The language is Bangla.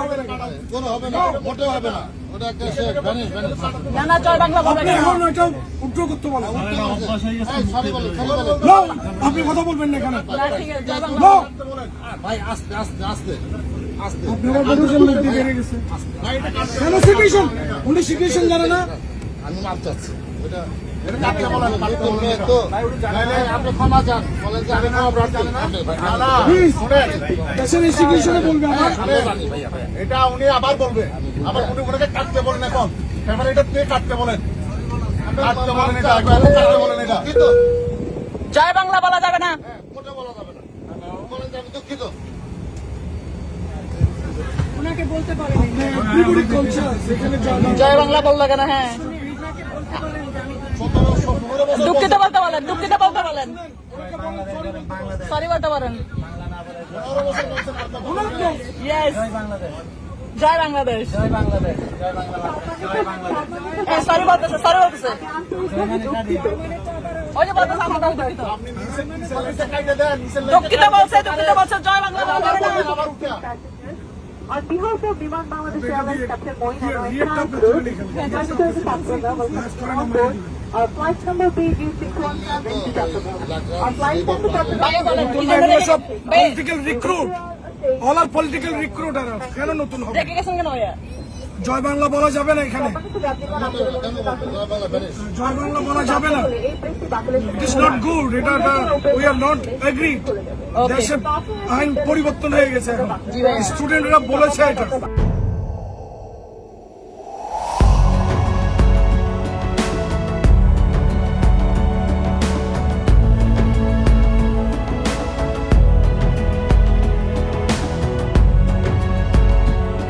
হবে না, কোনো হবে না, মোটেও হবে না। ওটা একটা না না জয় বাংলা বলবেন আপনি এখন এটা উদ্যোগ করতে বলেন। আপনি কথা বলবেন না এখানে। না ঠিক আছে জয় বাংলা No! ভাই আস্তে আস্তে আস্তে আস্তে আপনি আমার বন্ধুদের মধ্যে বেড়ে গেছে। কেন সিচুয়েশন? উনি সিচুয়েশন জানে না। আমি মাপ চাচ্ছি। ওটা কাটতে বলেন, কাটতে বলেন তো। আপনি ক্ষমা চান, বলেন যে আমি ক্ষমা প্রার্থী। প্লিজ দেশের এই সিচুয়েশনে বলবে আমার। এটা উনি আবার বলবে, আবার উনি ওনাকে কাটতে বলেন এখন। এবার এটা কে কাটতে বলেন, কাটতে বলেন, এটা একবার কাটতে বলেন এটা। দুঃখিত, জয় বাংলা বলা যাবে না মোটেও বলা যাবে না। বলেন যে আমি দুঃখিত। ওনাকে বলতে পারেন এভরিবডি কলচার সেখানে জয় বাংলা বললে কেন হ্যাঁ দুঃখিত বলতে বলেন দুঃখিত বলতে বলেন সরি বলতে পারেন ইয়েস জয় বাংলাদেশ সরি বলতেছে ওই যে বলতেছে আমরা দুঃখিত দুঃখিত বলছে জয় বাংলা বলা যাবে না আবার উঠে On behalf of Viman Bangladesh Airlines Captain Moin and International Group, Passenger to Chattogram will on board our flight number BG61 to Chattogram. Our flight time to Chattogram সব পলিটিক্যাল রিক্রুট, অল আর পলিটিক্যাল রিক্রুটার। কেন নতুন হবে? দেখে গেছেন কেন ভাইয়া জয় বাংলা বলা যাবে না এখানে, জয় বাংলা বলা যাবে না। ইট ইজ নট গুড, এটা উই আর নট এগ্রিড। দেশের আইন পরিবর্তন হয়ে গেছে এখন, স্টুডেন্টরা বলেছে এটা।